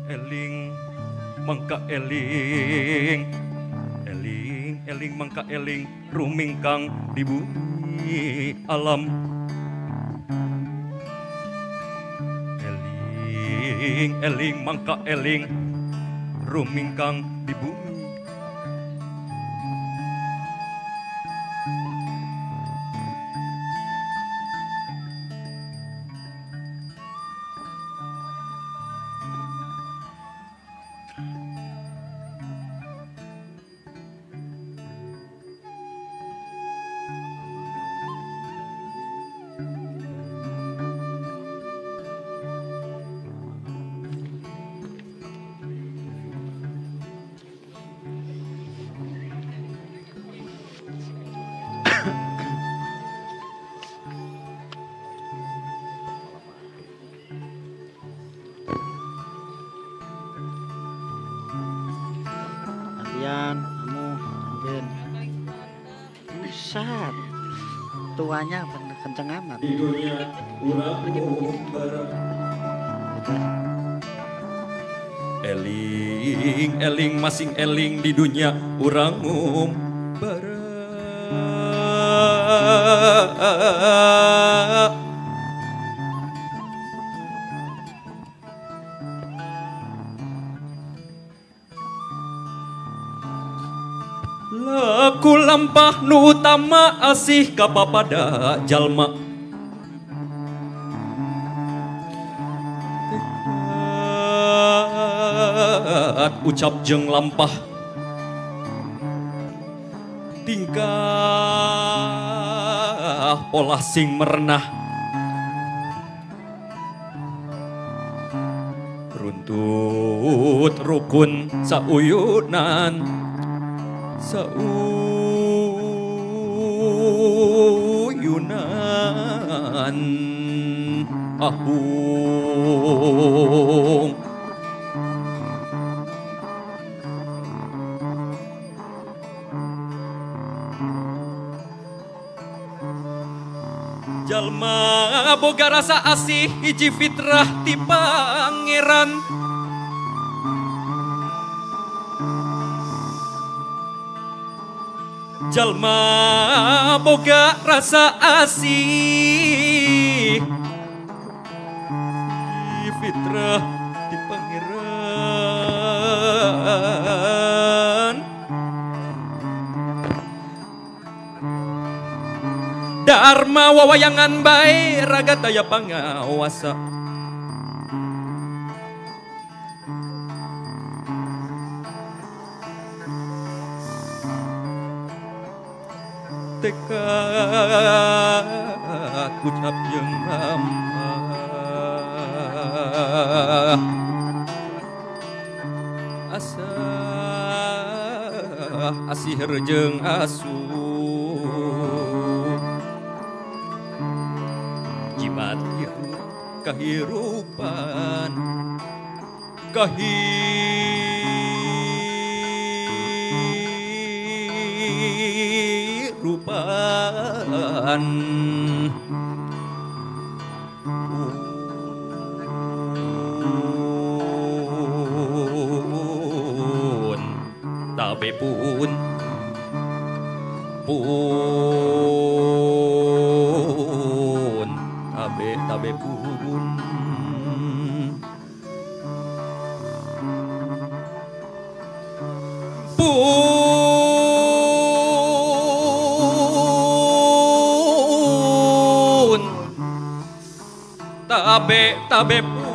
eling mangka eling eling mangka eling rumingkang di bumi alam eling mangka eling rumingkang di bumi kamu anjen pusat tuanya kenceng amat di dunia ulang eling masing eling di dunia urang bara laku lampah nu utama asih kapapada jalma tekad ucap jeung lampah tingkah pola sing merenah runtut rukun sauyunan sauyunan ahung jalma boga rasa asih hiji fitrah ti pangeran jalma boga rasa asih fitrah di pangeran dharma wawayangan bae raga daya pangawasa tekad ucap jeung lampah asa asih jeung asuh jimat kahirupan rupan pun tabe pun tabe pun tabe pun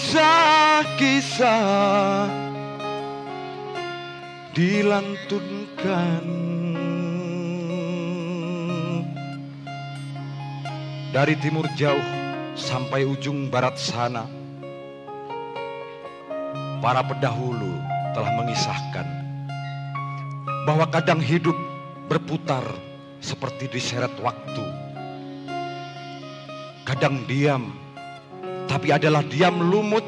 kisah-kisah dilantunkan dari timur jauh sampai ujung barat sana. Para pendahulu telah mengisahkan bahwa kadang hidup berputar seperti diseret waktu. Kadang diam, tapi adalah diam lumut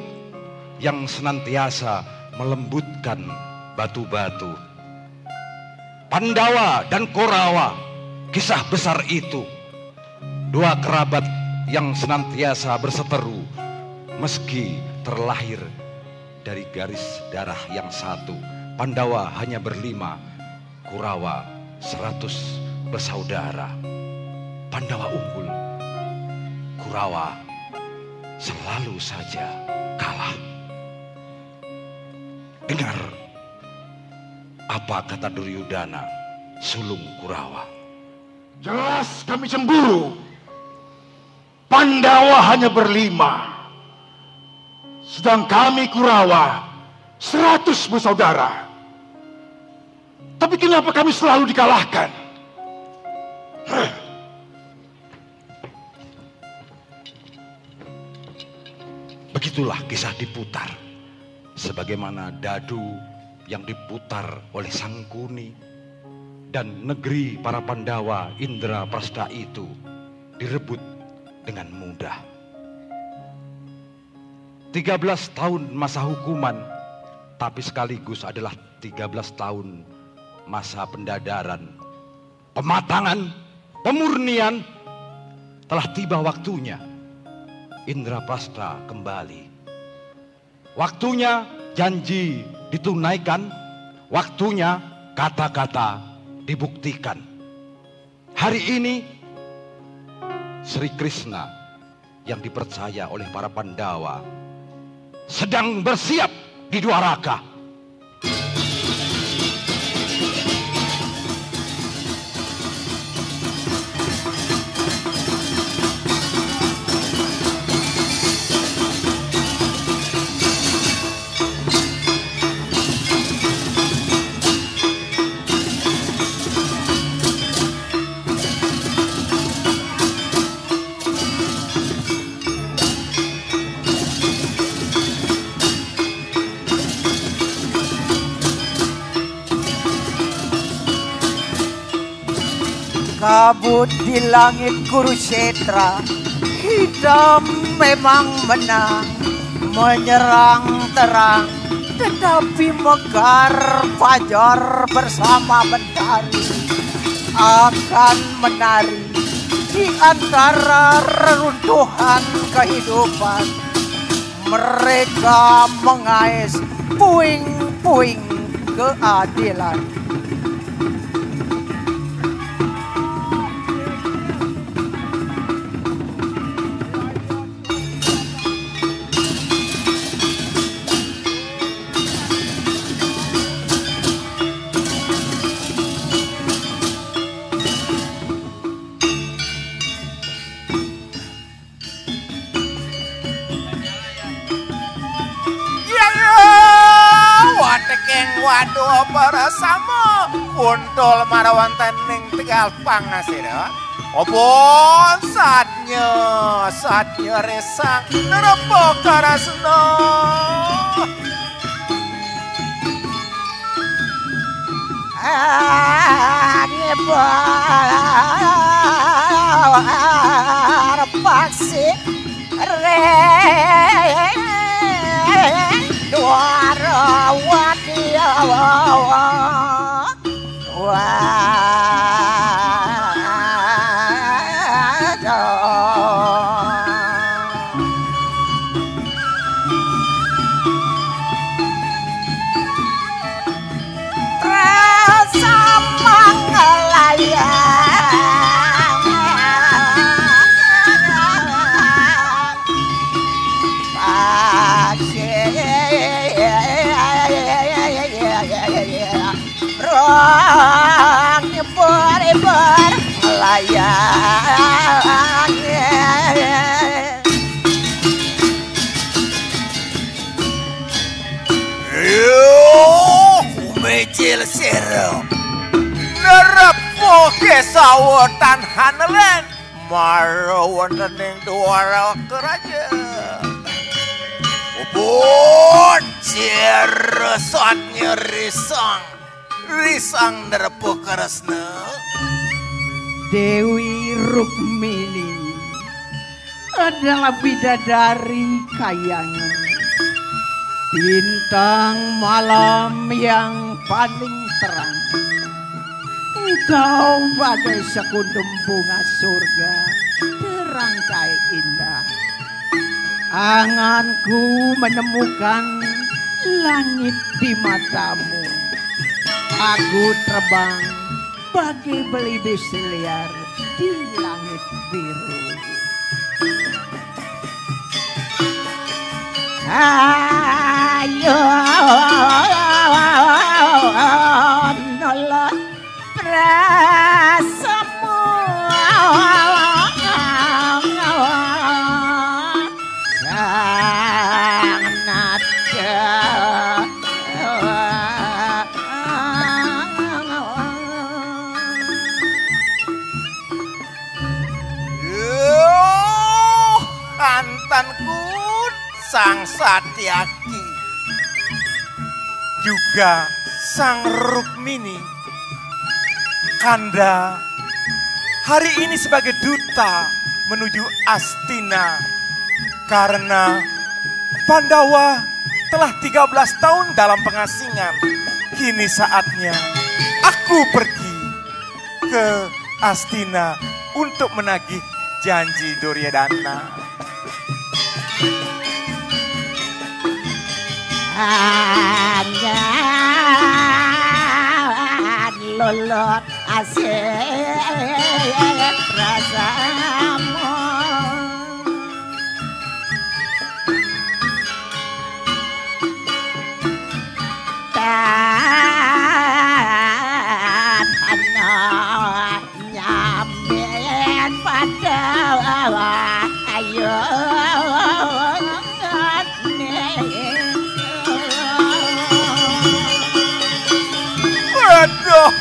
yang senantiasa melembutkan batu-batu. Pandawa dan Korawa, kisah besar itu. Dua kerabat yang senantiasa berseteru meski terlahir dari garis darah yang satu. Pandawa hanya berlima, Kurawa 100 bersaudara. Pandawa unggul, Kurawa selalu saja kalah. Dengar apa kata Duryudana, sulung Kurawa. Jelas kami cemburu. Pandawa hanya berlima, sedang kami Kurawa 100 bersaudara. Tapi kenapa kami selalu dikalahkan? Begitulah kisah diputar, sebagaimana dadu yang diputar oleh Sangkuni, dan negeri para Pandawa Indraprastha itu direbut dengan mudah. 13 tahun masa hukuman, tapi sekaligus adalah 13 tahun masa pendadaran, pematangan, pemurnian. Telah tiba waktunya Indraprastha kembali. Waktunya janji ditunaikan, waktunya kata-kata dibuktikan. Hari ini Sri Krishna yang dipercaya oleh para Pandawa sedang bersiap di Dwaraka. Kabut di langit Kurukshetra, hitam memang menang, menyerang terang, tetapi mekar fajar bersama mentari akan menari di antara reruntuhan kehidupan. Mereka mengais puing-puing keadilan. Waduh bersama kuntul marawantening tegal pangasira. Opon saatnya resang neropo karasno. Nyebar paksi Dwarawati rasa manglayang roh nyebur melayang Rijil siro nerepo kesawetan hanelen maro wonten ing duara keraja ubun siro sotnya risang nerepo keresna Dewi Rukmini adalah bidadari kayangan, bintang malam yang paling terang. Engkau bagai sekundum bunga surga, terangkai indah. Anganku menemukan langit di matamu. Aku terbang bagai belibis liar di langit biru. Ayo nolot prasamu sang naga hantanku Sang Satyaki juga Sang Rukmini Kanda hari ini sebagai duta menuju Astina karena Pandawa telah 13 tahun dalam pengasingan. Kini saatnya aku pergi ke Astina untuk menagih janji Duryodhana. Angan lulut asik rasamu dan hana nyamin pada ayo Aduh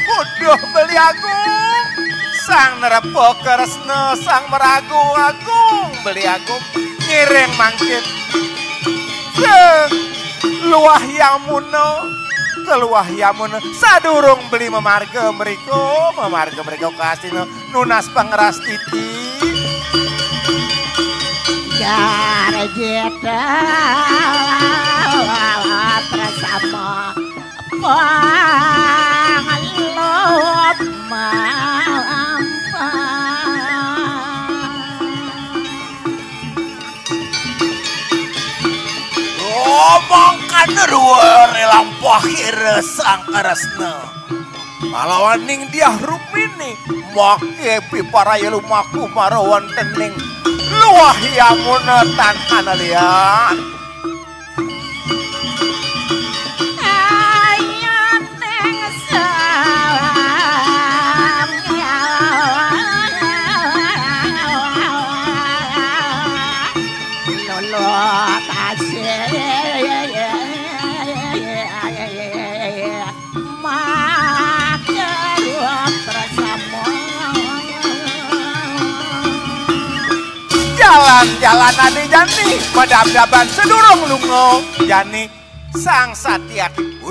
beli agung Sang Nerepo Kresna Sang Meragu agung beli agung ngiring mangkit luah Yamuna keluah Yamuna sadurung beli memarga mereka kasih nunas pangrastiti Jarjeta bersama pangalop mampa omongkan dua relampahir Sang Kresna Malawan ning dia Rukmini make piparaya lumaku marawan tening luah Yamuna tanhan liat jalan adi jani madab-daban sedurung lungo jani Sang Satyaki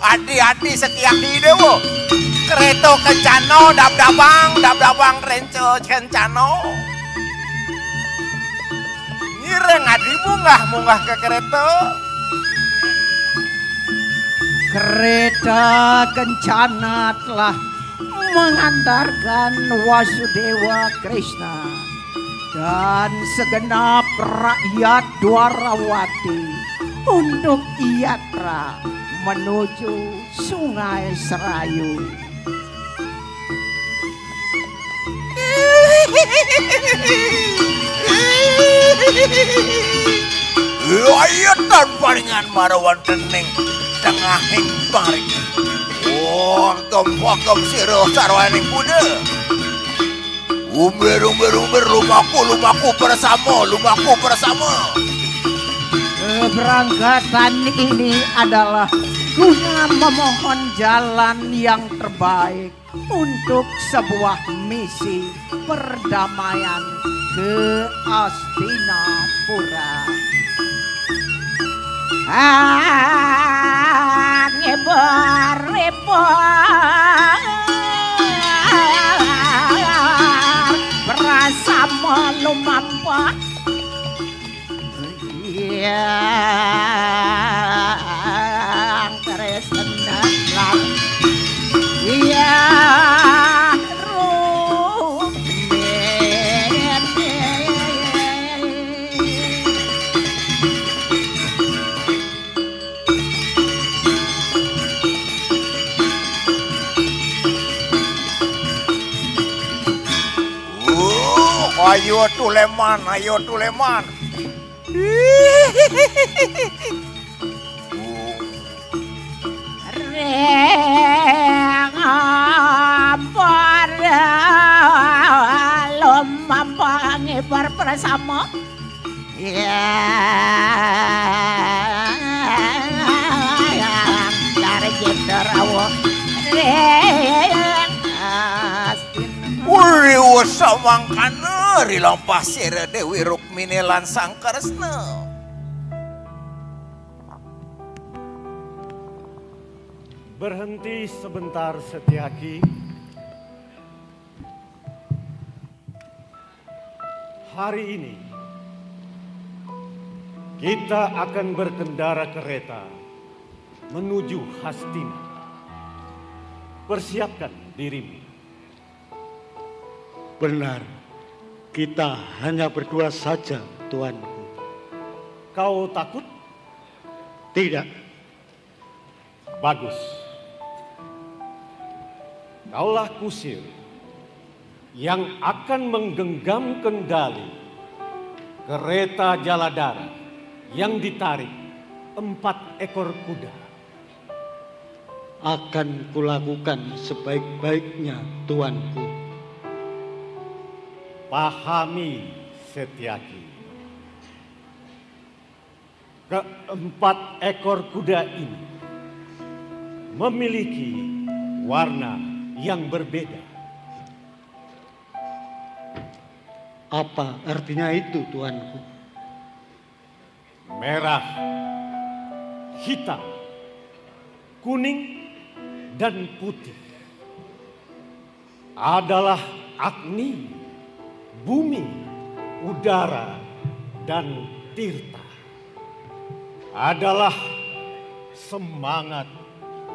adi Satyaki dewo kereta kencano dab-dabang renco kencano nyireng adi munggah ke kereta kencana telah mengantarkan Wasudewa Krishna dan segenap rakyat Dwarawati untuk yatra menuju Sungai Serayu. Ayatan paringan marawan tening tengahing paring. Wakam siro sarwaning kuda. Umber rumahku bersama. Keberangkatan ini adalah guna memohon jalan yang terbaik untuk sebuah misi perdamaian ke Hastinapura. Berasa malu mampa yang tersenang yang rumit. Ayo Tuleman, ayo Tuleman. Lomba ngibar bersama yang dari Jenderawo Uriwa samangkana rilang pasir Dewi Rukmini lan Sangkaresna. Berhenti sebentar Setyaki. Hari ini kita akan berkendara kereta menuju Hastina. Persiapkan dirimu. Benar, kita hanya berdua saja, Tuanku. Kau takut? Tidak. Bagus. Kaulah kusir yang akan menggenggam kendali kereta Jaladara yang ditarik 4 ekor kuda. Akan kulakukan sebaik-baiknya, Tuanku. Pahami, Setyaki. Keempat ekor kuda ini memiliki warna yang berbeda. Apa artinya itu, Tuanku? Merah, hitam, kuning, dan putih adalah Agni, bumi, udara, dan tirta. Adalah semangat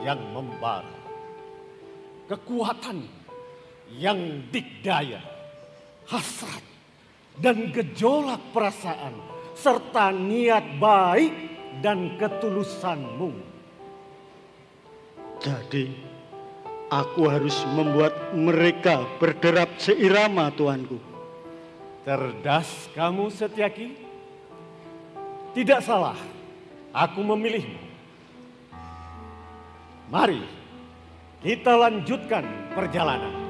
yang membara, kekuatan yang dikdaya, hasrat dan gejolak perasaan, serta niat baik dan ketulusanmu. Jadi, aku harus membuat mereka berderap seirama, Tuanku. Cerdas kamu, Setyaki. Tidak salah, aku memilihmu. Mari, kita lanjutkan perjalanan.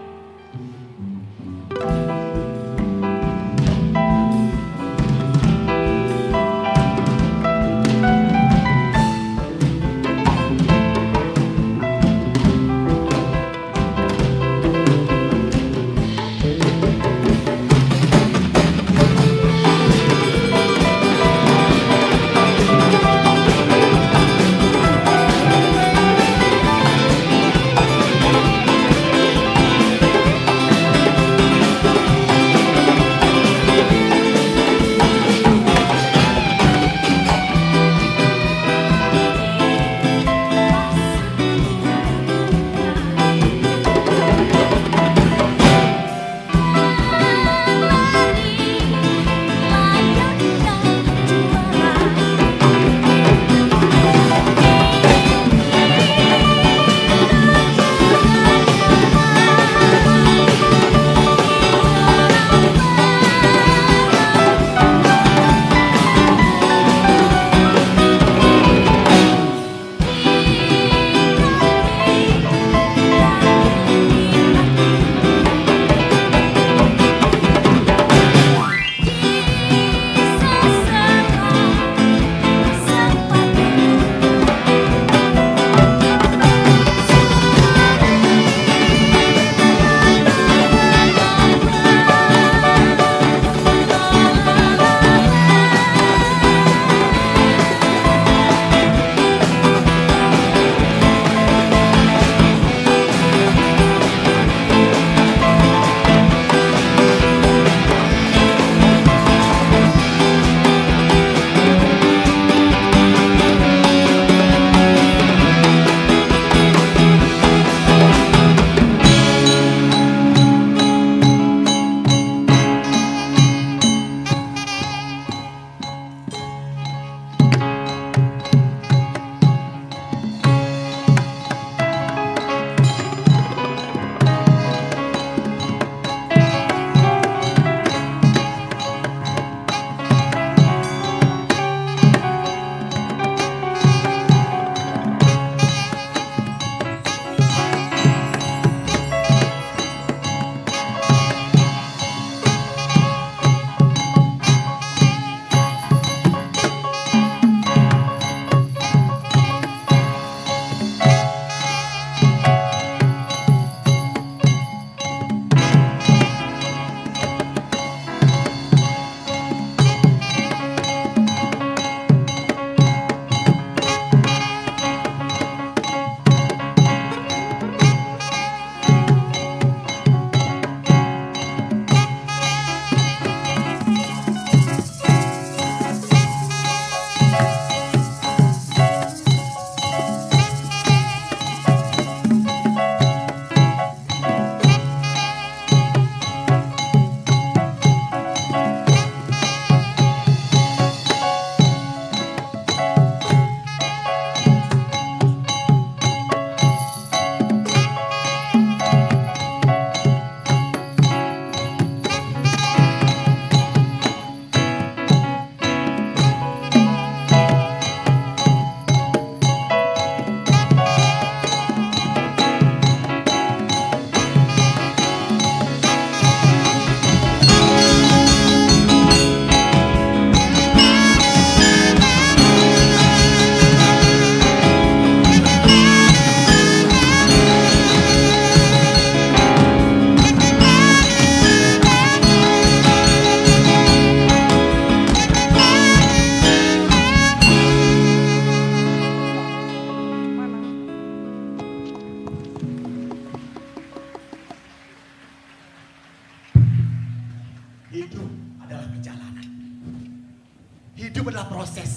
adalah proses,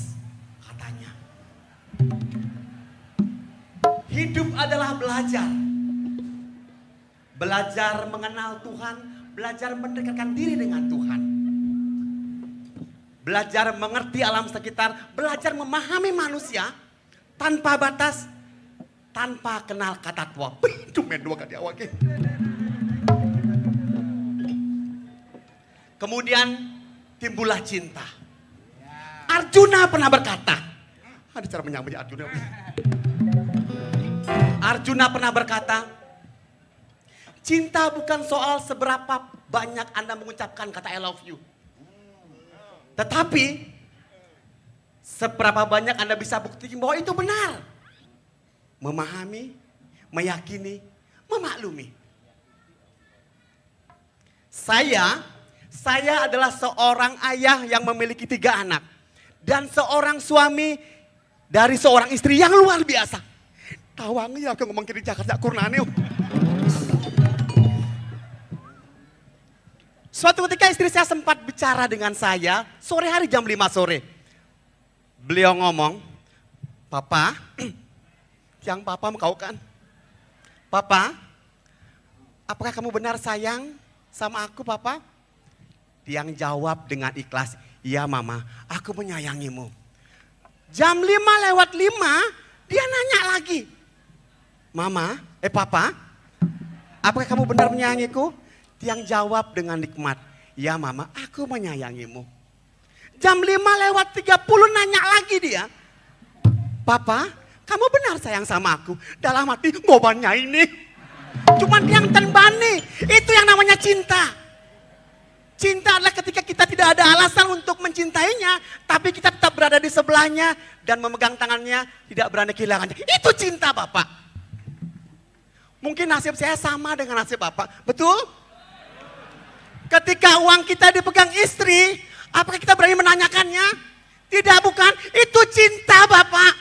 katanya. Hidup adalah belajar. Belajar mengenal Tuhan, belajar mendekatkan diri dengan Tuhan. Belajar mengerti alam sekitar, belajar memahami manusia tanpa batas, tanpa kenal kata tua. Itu main dua kali awak. Kemudian timbullah cinta. Arjuna pernah berkata, ada cara menyambut Arjuna. Arjuna pernah berkata, cinta bukan soal seberapa banyak Anda mengucapkan kata I love you. Tetapi, seberapa banyak Anda bisa buktikan bahwa itu benar. Memahami, meyakini, memaklumi. Saya adalah seorang ayah yang memiliki 3 anak. Dan seorang suami dari seorang istri yang luar biasa. Tawangnya aku ngomong kiri Jakarta Kurnane. Suatu ketika istri saya sempat bicara dengan saya, sore hari jam 5 sore. Beliau ngomong, Papa, yang Papa mau kan? Papa, apakah kamu benar sayang sama aku, Papa? Yang jawab dengan ikhlas, iya Mama, aku menyayangimu. Jam 5:05, dia nanya lagi. Papa, apakah kamu benar menyayangiku? Yang jawab dengan nikmat, ya Mama, aku menyayangimu. Jam 5:30 nanya lagi dia. Papa, kamu benar sayang sama aku? Dalam hati, ngobannya ini. Cuman yang tenbani, itu yang namanya cinta. Cinta adalah ketika kita tidak ada alasan untuk mencintainya, tapi kita tetap berada di sebelahnya dan memegang tangannya, tidak berani kehilangannya. Itu cinta Bapak. Mungkin nasib saya sama dengan nasib Bapak, betul? Ketika uang kita dipegang istri, apakah kita berani menanyakannya? Tidak, bukan. Itu cinta Bapak.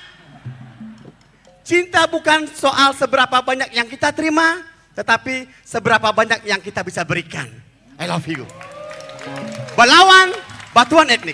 Cinta bukan soal seberapa banyak yang kita terima, tetapi seberapa banyak yang kita bisa berikan. I love you. Balawan Batuan Etnik.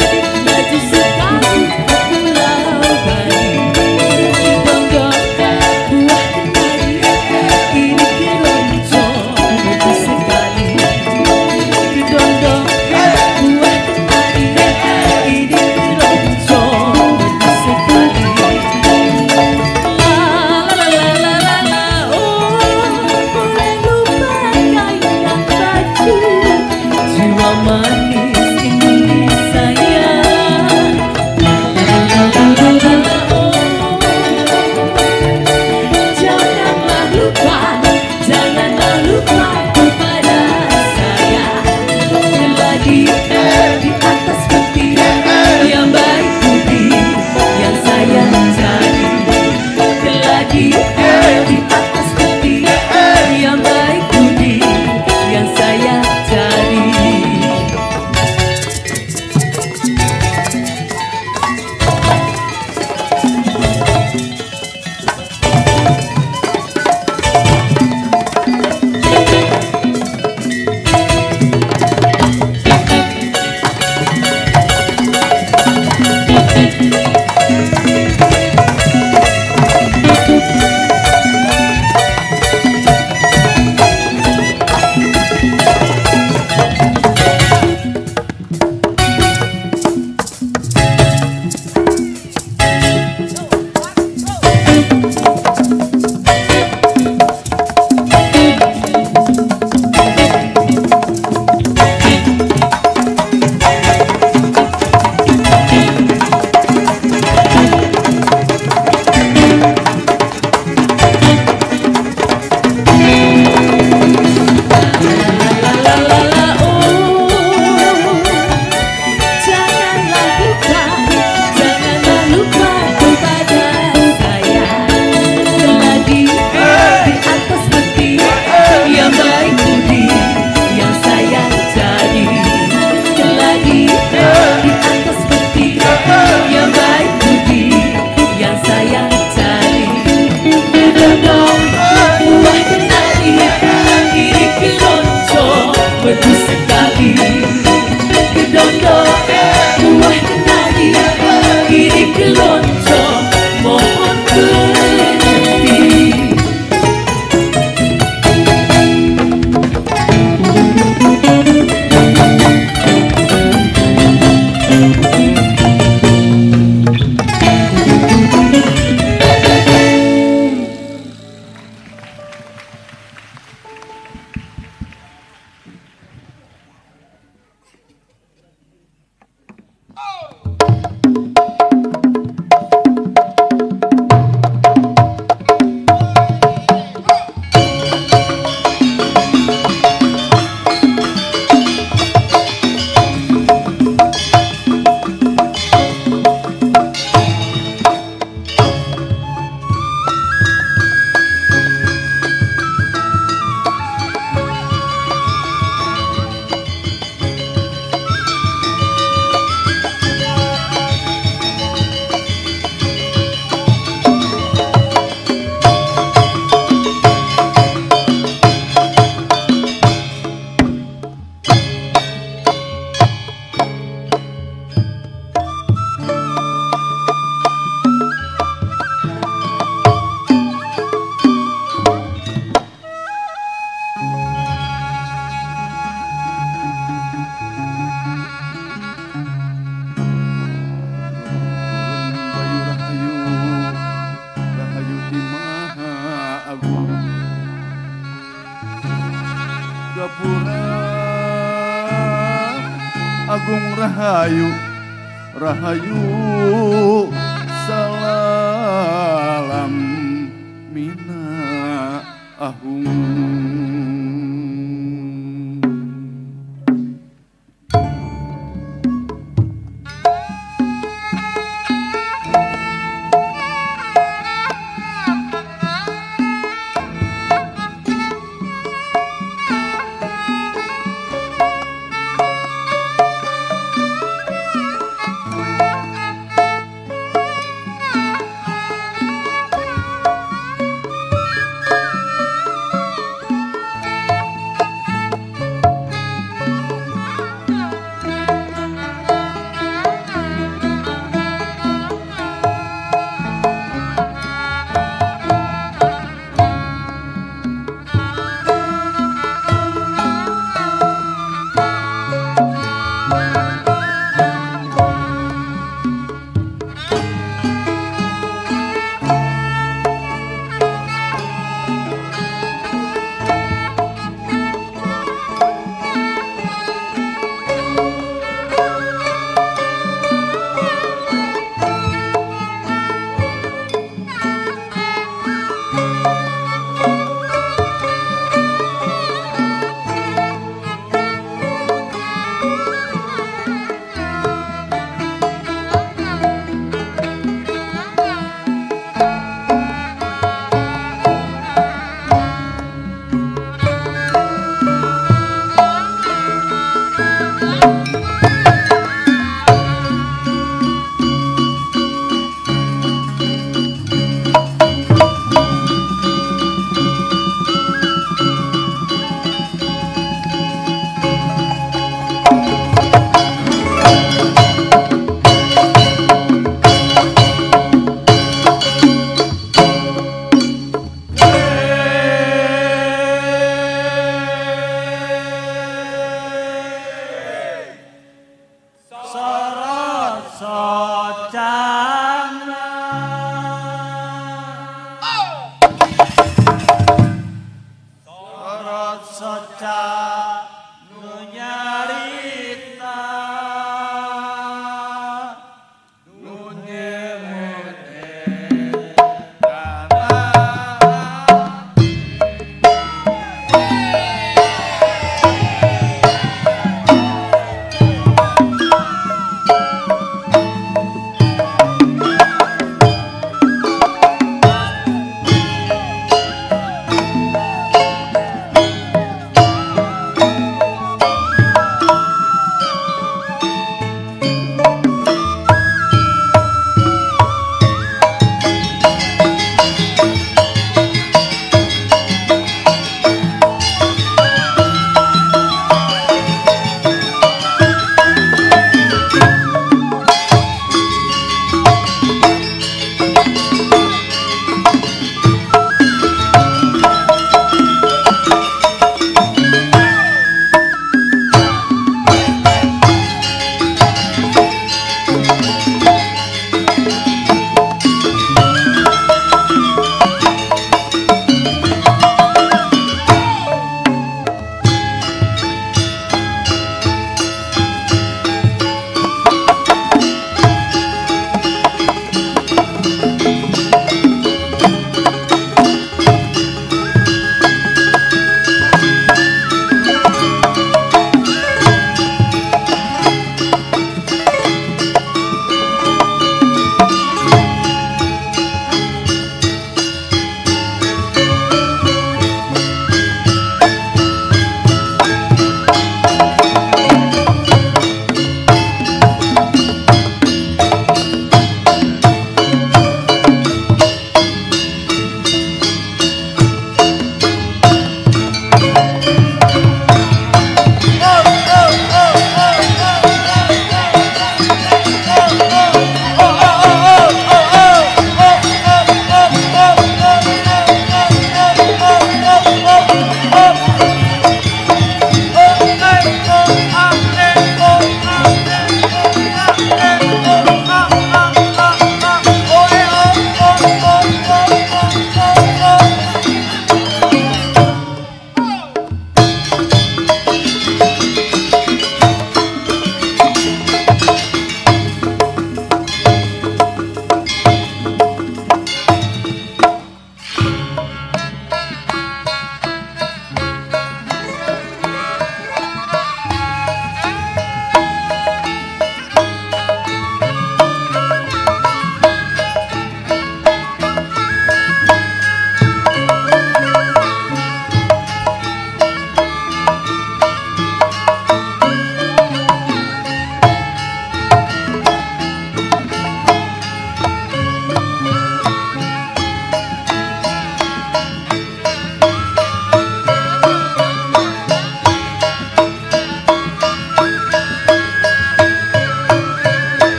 Laju sekali ke pulau Bali. Agung Rahayu, Rahayu Salalam Mina Ahung. socana sorot soca nu nyarita nu nyemute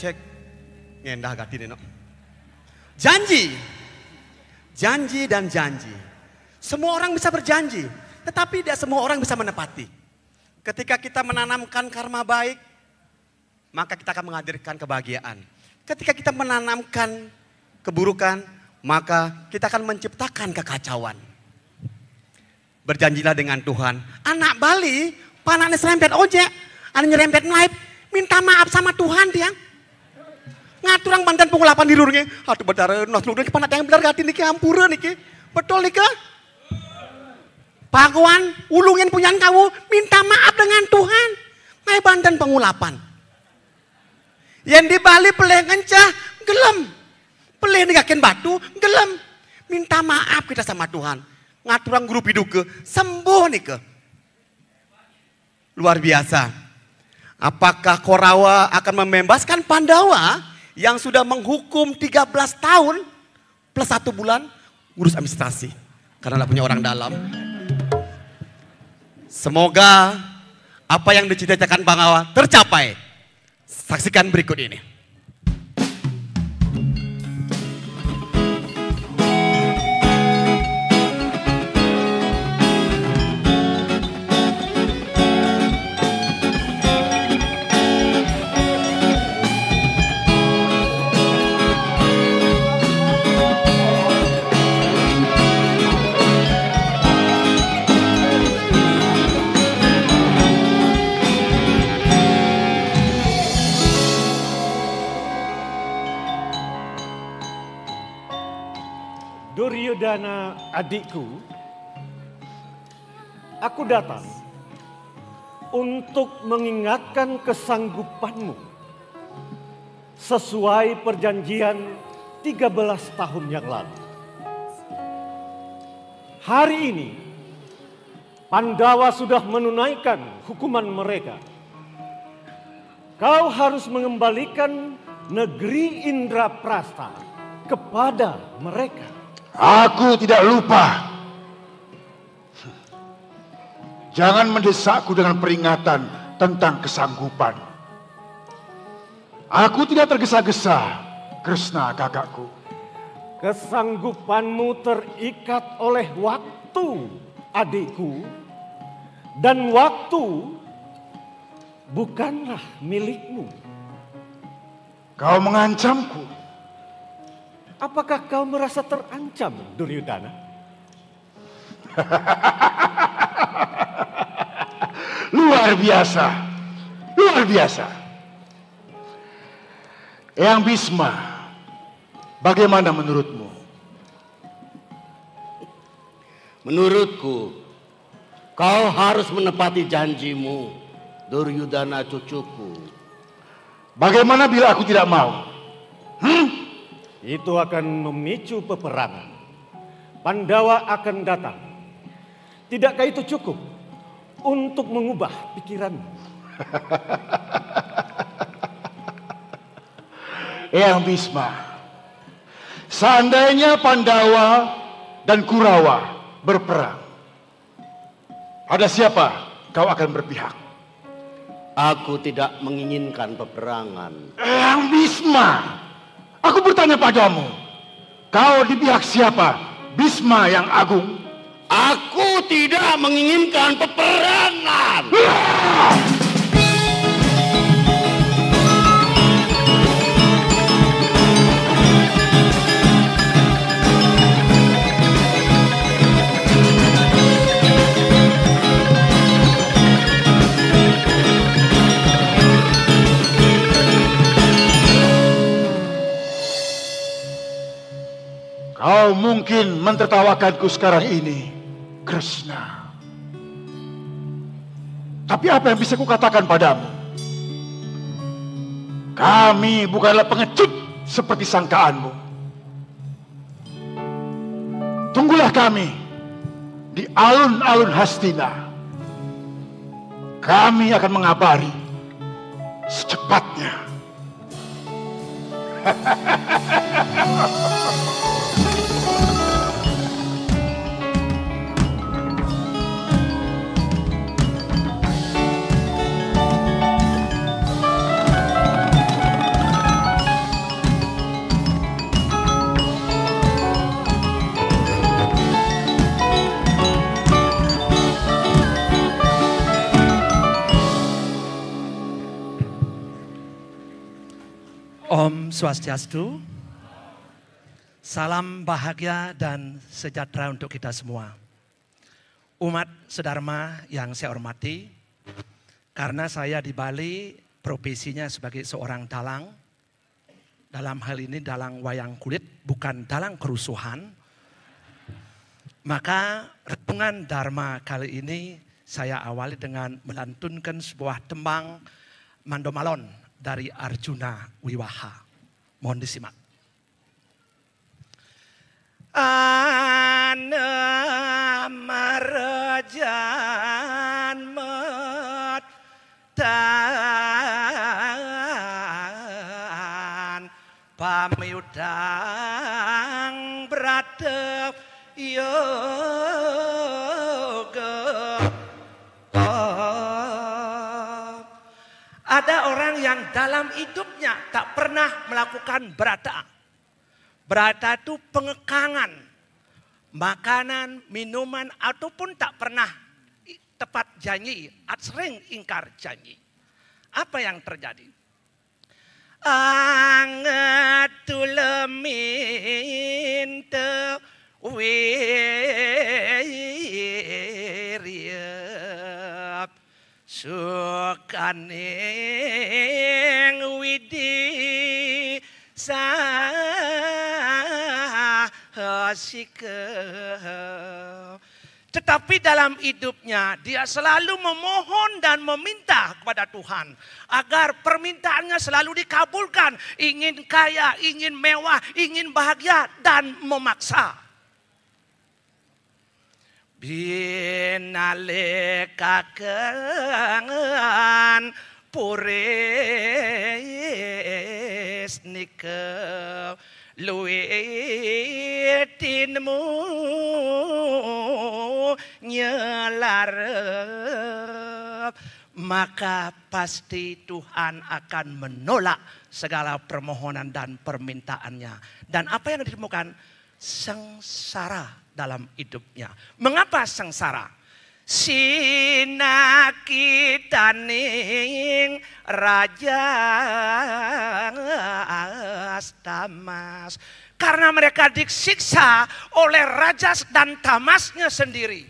Cek. Ngendah gati no. Janji. Janji dan janji. Semua orang bisa berjanji. Tetapi tidak semua orang bisa menepati. Ketika kita menanamkan karma baik, maka kita akan menghadirkan kebahagiaan. Ketika kita menanamkan keburukan, maka kita akan menciptakan kekacauan. Berjanjilah dengan Tuhan. Anak Bali, panaknya serempet ojek, anak nyerempet naik, minta maaf sama Tuhan dia. Ngaturang bandan pengulapan di rurnya. Aduh bedara, nos lurnya panak yang benar gati niki ampura niki. Betul nika? Paguan, ulungin punyaan kamu, minta maaf dengan Tuhan. Ngai bandan pengulapan. Yang di Bali peleh ngencah, gelem. Peleh negakin batu, gelem. Minta maaf kita sama Tuhan. Ngaturang guru piduke, sembuh nika. Luar biasa. Apakah Korawa akan membebaskan Pandawa yang sudah menghukum 13 tahun plus 1 bulan ngurus administrasi? Karena punya orang dalam. Semoga Apa yang dicita-citakan Pangawa tercapai. Saksikan berikut ini. Duryudana adikku, aku datang untuk mengingatkan kesanggupanmu sesuai perjanjian 13 tahun yang lalu. Hari ini Pandawa sudah menunaikan hukuman mereka. Kau harus mengembalikan negeri Indraprastha kepada mereka. Aku tidak lupa. Jangan mendesakku dengan peringatan tentang kesanggupan. Aku tidak tergesa-gesa, Kresna kakakku. Kesanggupanmu terikat oleh waktu, adikku. Dan waktu bukanlah milikmu. Kau mengancamku. Apakah kau merasa terancam, Duryudana? Luar biasa. Luar biasa. Eyang Bisma, bagaimana menurutmu? Menurutku, kau harus menepati janjimu, Duryudana cucuku. Bagaimana bila aku tidak mau? Itu akan memicu peperangan. Pandawa akan datang. Tidakkah itu cukup untuk mengubah pikiranmu? Eyang Bisma, seandainya Pandawa dan Kurawa berperang, ada siapa kau akan berpihak? Aku tidak menginginkan peperangan. Eyang Bisma, aku bertanya padamu, kau di pihak siapa? Bisma yang agung? Aku tidak menginginkan peperangan. Kau mungkin mentertawakanku sekarang ini, Kresna. Tapi apa yang bisa kukatakan padamu? Kami bukanlah pengecut seperti sangkaanmu. Tunggulah kami di alun-alun Hastina. Kami akan mengabari secepatnya. Om Swastiastu, salam bahagia dan sejahtera untuk kita semua. Umat sedharma yang saya hormati, karena saya di Bali profesinya sebagai seorang dalang, dalam hal ini dalang wayang kulit, bukan dalang kerusuhan, maka renungan Dharma kali ini saya awali dengan melantunkan sebuah tembang Mandomalon dari Arjuna Wiwaha. Mohon disimak. Anamarajan medan pamiudang bradep yoga Ada orang yang dalam hidupnya tak pernah melakukan berata. Berata itu pengekangan, makanan, minuman, ataupun tak pernah tepat janji, sering ingkar janji. Apa yang terjadi? Anget tulemin te wiriap sukaning widi sahasikeun. Tetapi dalam hidupnya dia selalu memohon dan meminta kepada Tuhan agar permintaannya selalu dikabulkan. Ingin kaya, ingin mewah, ingin bahagia dan memaksa. Binalika kengan puris nikah. Luitinmu nyelarep, maka pasti Tuhan akan menolak segala permohonan dan permintaannya. Dan apa yang ditemukan? Sengsara dalam hidupnya. Mengapa sengsara? Sinakitaning raja Tamas. Karena mereka disiksa oleh Rajas dan Tamasnya sendiri.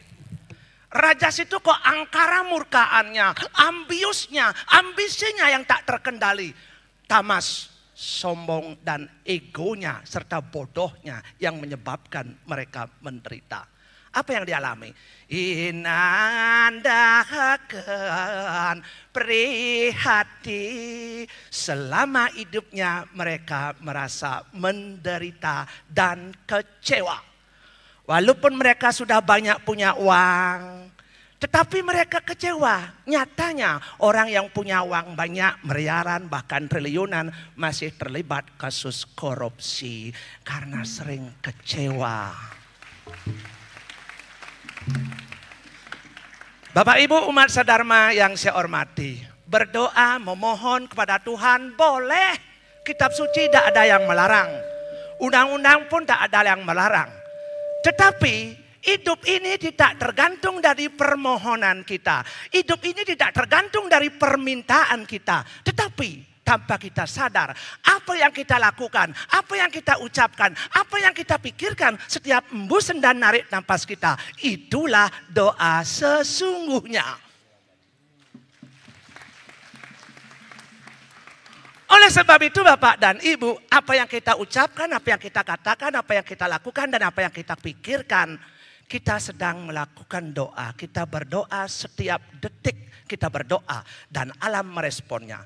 Rajas itu kok angkara murkaannya, ambiusnya, ambisinya yang tak terkendali. Tamas sombong dan egonya serta bodohnya yang menyebabkan mereka menderita. Apa yang dialami? Inandahakan prihati. Selama hidupnya mereka merasa menderita dan kecewa. Walaupun mereka sudah banyak punya uang, tetapi mereka kecewa. Nyatanya orang yang punya uang banyak, miliaran bahkan triliunan masih terlibat kasus korupsi karena sering kecewa. Bapak Ibu umat sedharma yang saya hormati, berdoa memohon kepada Tuhan boleh. Kitab suci tidak ada yang melarang. Undang-undang pun tak ada yang melarang. Tetapi hidup ini tidak tergantung dari permohonan kita. Hidup ini tidak tergantung dari permintaan kita. Tetapi tanpa kita sadar apa yang kita lakukan, apa yang kita ucapkan, apa yang kita pikirkan setiap embusan dan narik napas kita, itulah doa sesungguhnya. Oleh sebab itu Bapak dan Ibu, apa yang kita ucapkan, apa yang kita katakan, apa yang kita lakukan dan apa yang kita pikirkan, kita sedang melakukan doa. Kita berdoa setiap detik, kita berdoa dan alam meresponnya.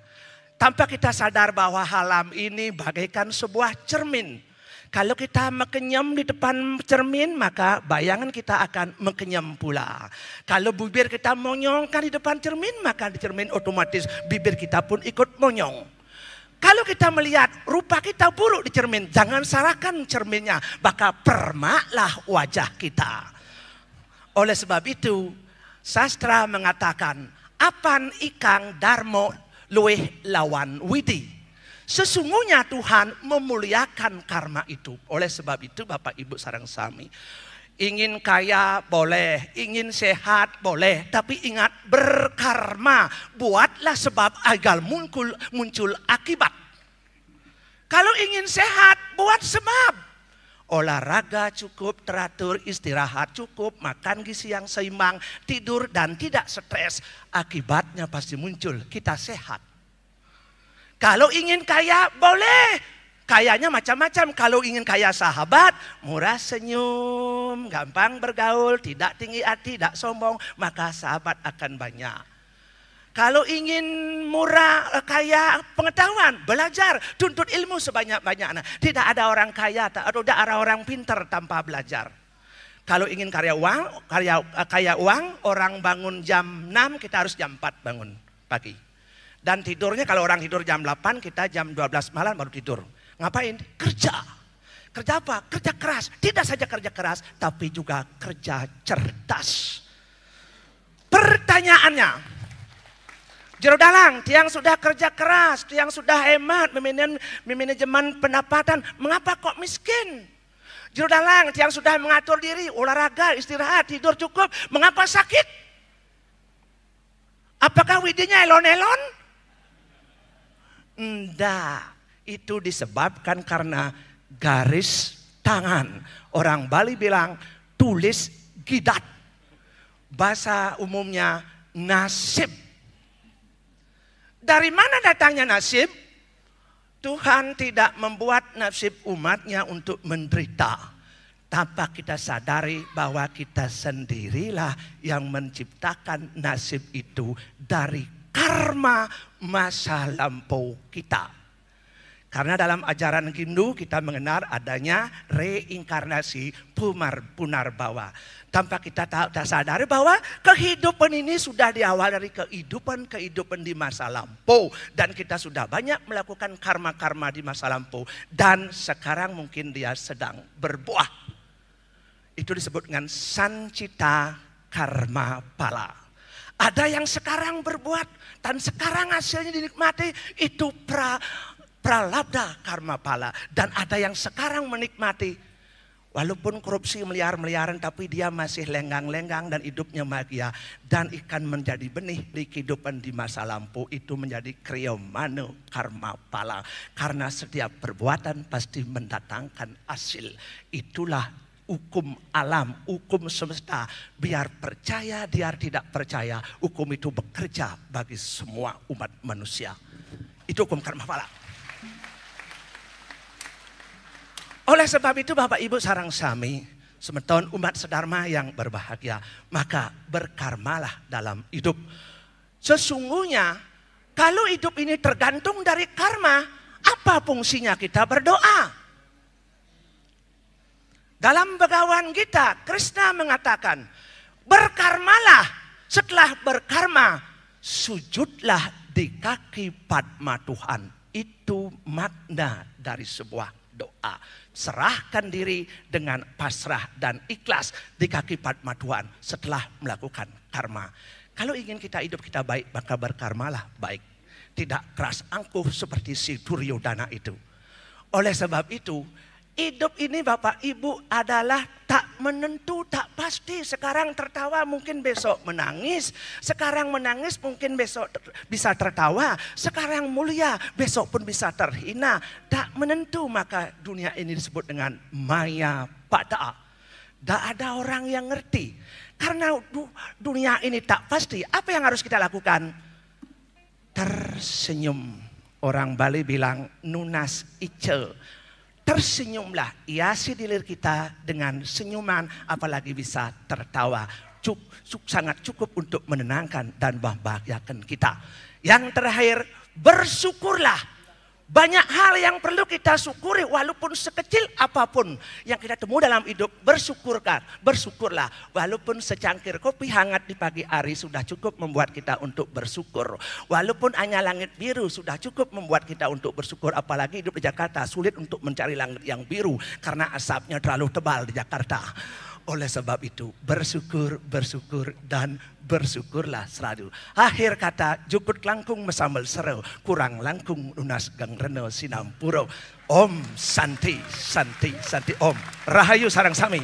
Tanpa kita sadar bahwa alam ini bagaikan sebuah cermin. Kalau kita mengenyam di depan cermin, maka bayangan kita akan mengenyam pula. Kalau bibir kita monyongkan di depan cermin, maka di cermin otomatis bibir kita pun ikut monyong. Kalau kita melihat rupa kita buruk di cermin, jangan salahkan cerminnya, maka permaklah wajah kita. Oleh sebab itu, sastra mengatakan, apan ikang darmo luweh lawan widi. Sesungguhnya Tuhan memuliakan karma itu. Oleh sebab itu Bapak Ibu sareng sami, ingin kaya boleh, ingin sehat boleh, tapi ingat berkarma. Buatlah sebab agar muncul akibat. Kalau ingin sehat, buat sebab. Olahraga cukup, teratur, istirahat cukup, makan gizi yang seimbang, tidur dan tidak stres. Akibatnya pasti muncul, kita sehat. Kalau ingin kaya, boleh. Kayanya macam-macam. Kalau ingin kaya sahabat, murah senyum, gampang bergaul, tidak tinggi hati, tidak sombong, maka sahabat akan banyak. Kalau ingin murah, kaya pengetahuan, belajar, tuntut ilmu sebanyak-banyaknya. Tidak ada orang kaya, tidak ada orang pintar tanpa belajar. Kalau ingin kaya uang, orang bangun jam 6, kita harus jam 4 bangun pagi. Dan tidurnya kalau orang tidur jam 8, kita jam 12 malam baru tidur. Ngapain? Kerja. Kerja apa? Kerja keras. Tidak saja kerja keras, tapi juga kerja cerdas. Pertanyaannya, Jero dalang, tiang sudah kerja keras, tiang sudah hemat, manajemen pendapatan, mengapa kok miskin? Jero dalang, tiang sudah mengatur diri, olahraga, istirahat, tidur cukup, mengapa sakit? Apakah widinya elon-elon? Enggak, itu disebabkan karena garis tangan. Orang Bali bilang tulis gidat. Bahasa umumnya nasib. Dari mana datangnya nasib? Tuhan tidak membuat nasib umatnya untuk menderita. Tanpa kita sadari bahwa kita sendirilah yang menciptakan nasib itu dari karma masa lampau kita. Karena dalam ajaran Hindu kita mengenal adanya reinkarnasi punarbawa. Tanpa kita sadari bahwa kehidupan ini sudah diawal dari kehidupan di masa lampau. Dan kita sudah banyak melakukan karma-karma di masa lampau. Dan sekarang mungkin dia sedang berbuah. Itu disebut dengan sancita karma pala. Ada yang sekarang berbuat dan sekarang hasilnya dinikmati, itu pralabda karma pala. Dan ada yang sekarang menikmati, walaupun korupsi miliar-miliaran tapi dia masih lenggang-lenggang dan hidupnya bahagia. Dan ikan menjadi benih di kehidupan di masa lampau, itu menjadi kriyomanu karma pala. Karena setiap perbuatan pasti mendatangkan hasil. Itulah hukum alam, hukum semesta. Biar percaya, biar tidak percaya, hukum itu bekerja bagi semua umat manusia. Itu hukum karma pala. Oleh sebab itu Bapak Ibu sarang sami, semeton umat sedharma yang berbahagia, maka berkarmalah dalam hidup. Sesungguhnya kalau hidup ini tergantung dari karma, apa fungsinya kita berdoa? Dalam Bhagavad Gita, Krishna mengatakan, berkarmalah, setelah berkarma, sujudlah di kaki Padma Tuhan. Itu makna dari sebuah doa. Serahkan diri dengan pasrah dan ikhlas di kaki Padma Tuhan setelah melakukan karma. Kalau ingin kita hidup kita baik, maka berkarmalah baik. Tidak keras angkuh seperti si Duryodhana itu. Oleh sebab itu, hidup ini Bapak Ibu adalah tak menentu, tak pasti. Sekarang tertawa mungkin besok menangis. Sekarang menangis mungkin besok bisa tertawa. Sekarang mulia besok pun bisa terhina. Tak menentu, maka dunia ini disebut dengan maya pada. Tak ada orang yang ngerti. Karena dunia ini tak pasti. Apa yang harus kita lakukan? Tersenyum. Orang Bali bilang nunas ice. Tersenyumlah, hiasi diri kita dengan senyuman, apalagi bisa tertawa. Sangat cukup untuk menenangkan dan membahagiakan kita. Yang terakhir, bersyukurlah. Banyak hal yang perlu kita syukuri, walaupun sekecil apapun yang kita temui dalam hidup, bersyukurlah. Walaupun secangkir kopi hangat di pagi hari sudah cukup membuat kita untuk bersyukur. Walaupun hanya langit biru sudah cukup membuat kita untuk bersyukur. Apalagi hidup di Jakarta sulit untuk mencari langit yang biru karena asapnya terlalu tebal di Jakarta. Oleh sebab itu bersyukur dan bersyukurlah selalu. Akhir kata jukut langkung mesambel serau, kurang langkung lunas gang reno sinampuro. Om Santi, Santi, Santi Om. Rahayu sarang sami.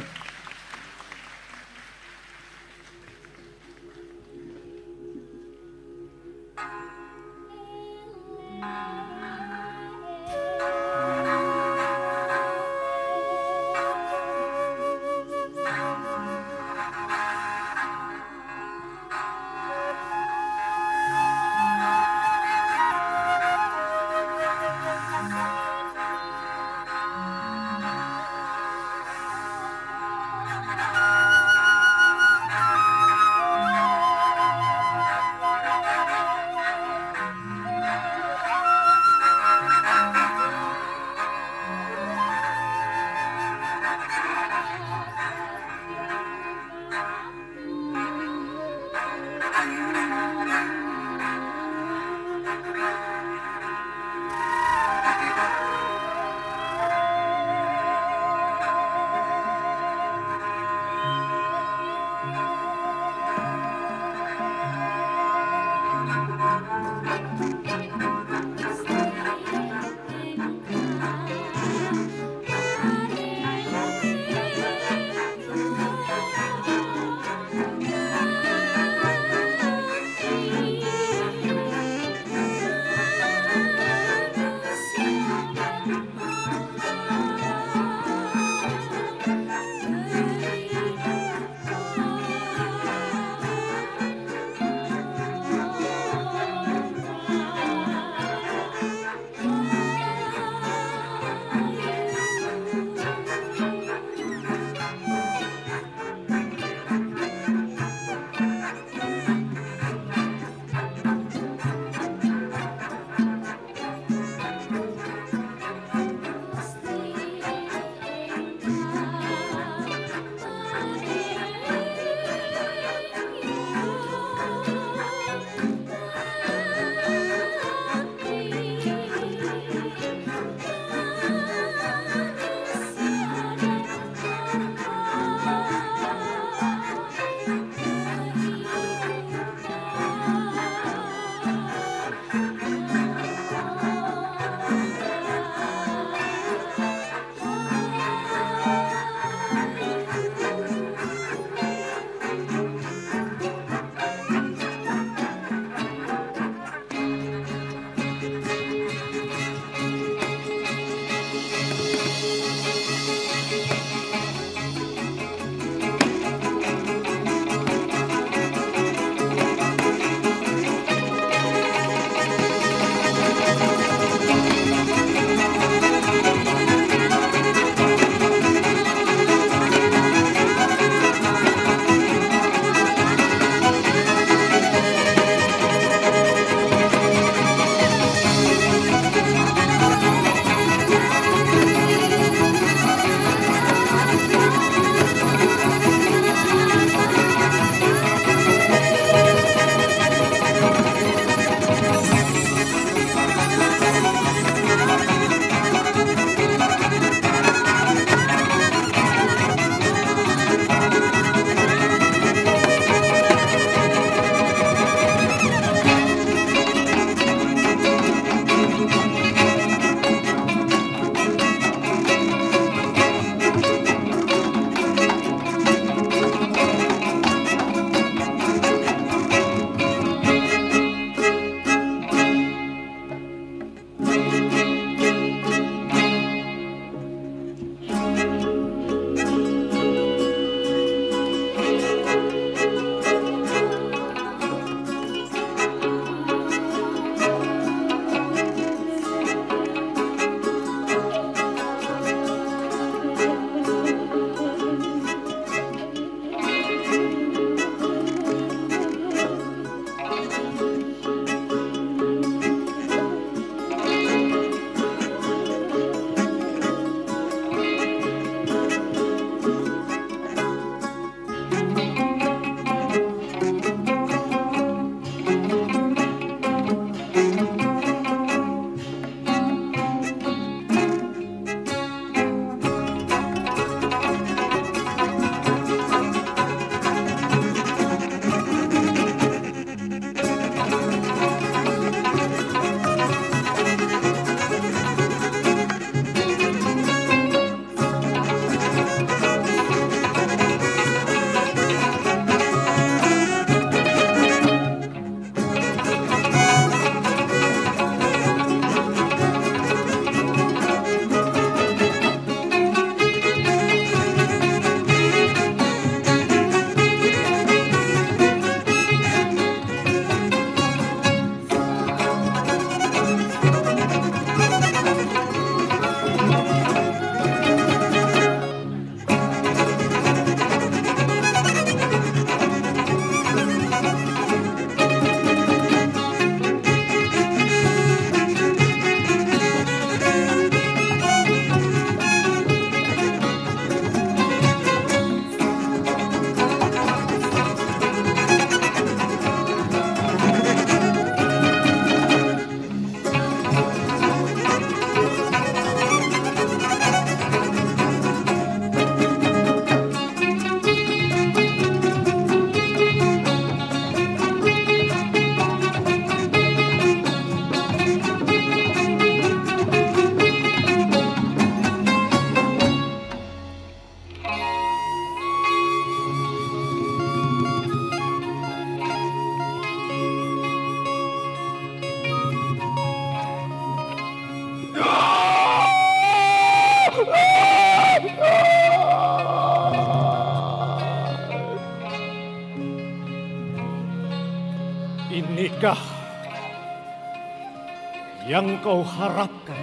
Yang kau harapkan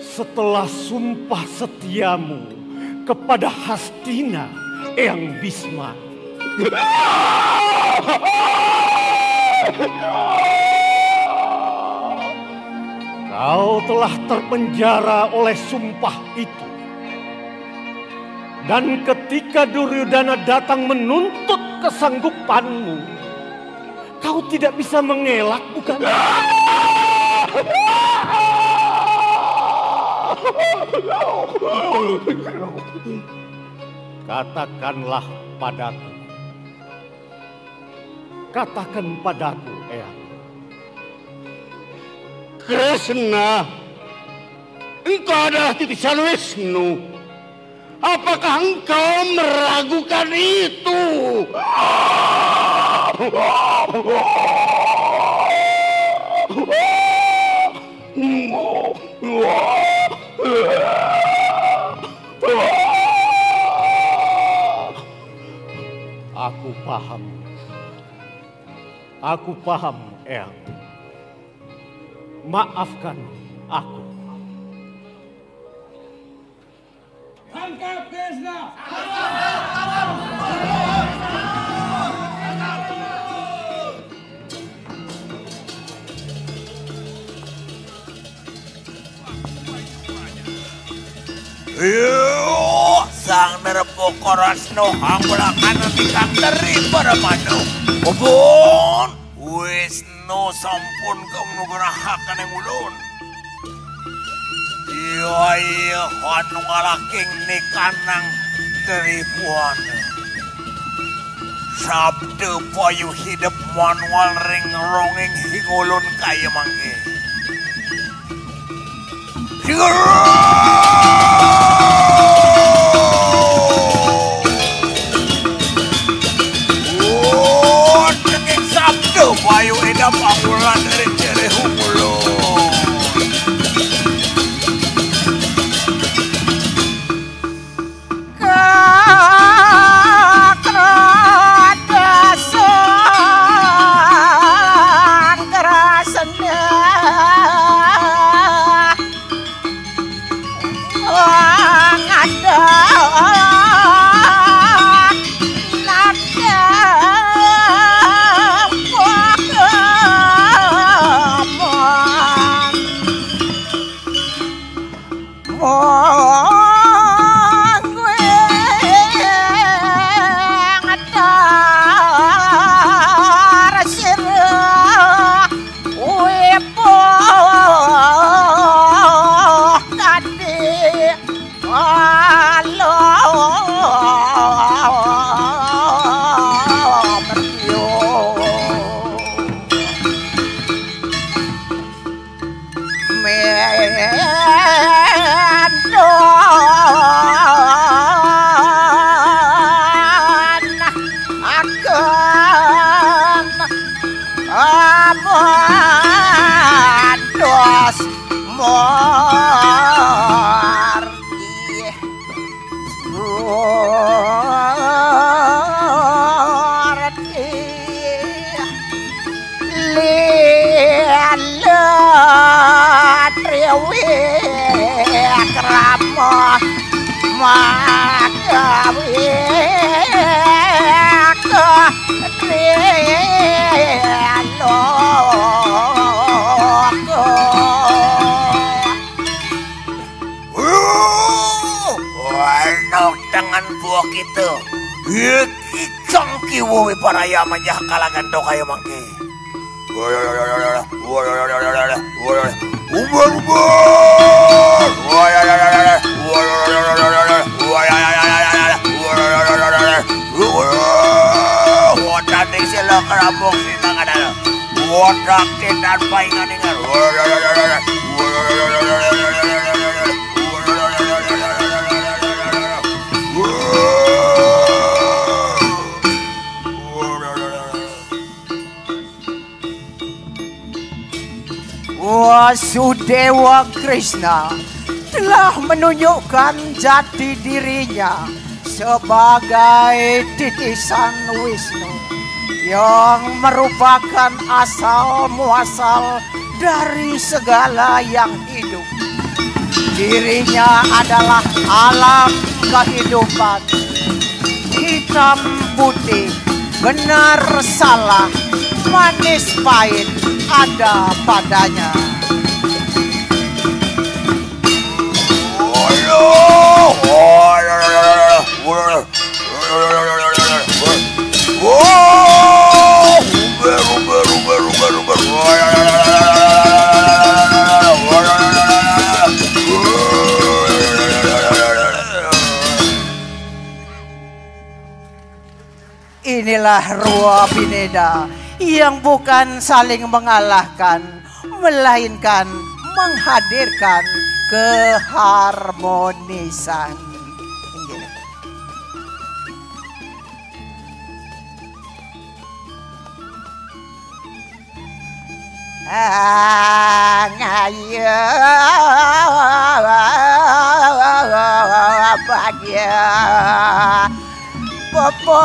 setelah sumpah setiamu kepada Hastina, Eyang Bisma. Kau telah terpenjara oleh sumpah itu. Dan ketika Duryodana datang menuntut kesanggupanmu, kau tidak bisa mengelak, bukan? Katakanlah padaku. Katakan padaku, Eyang. Kresna, engkau adalah titisan Wisnu. Apakah engkau meragukan itu? Aku paham. Aku paham, Eyang. Maafkan aku. Tangkap Kresna! Yuk, sang nerepoko Rasno hanggulakan bikang dari para manu. Ubun, Wisnu sampun kemenugrahakan yang ulun. Iya, hanu ngalaking ni kanang dari buana. Sabda payu hidup manual ring ronging hingulun kaya mangke. Denging sabda payu edap angulan dari jere hungulun. Paraya manjah kalangan do kayo mangke. Wadane sila kerabok sinangan. Wadak dan paingan ingan. Wasudewa Krishna telah menunjukkan jati dirinya sebagai titisan Wisnu yang merupakan asal muasal dari segala yang hidup. Dirinya adalah alam kehidupan. Hitam putih, benar salah, manis pahit ada padanya. Inilah Rua Bineda yang bukan saling mengalahkan, melainkan menghadirkan keharmonisan. Ngaya bahagia popot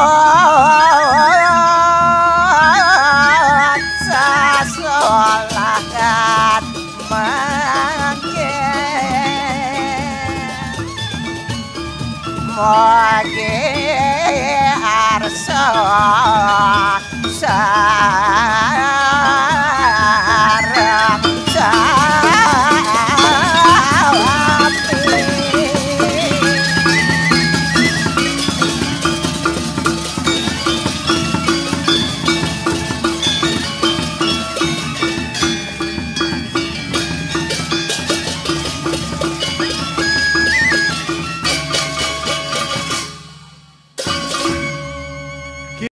sasolakan mage arsa sa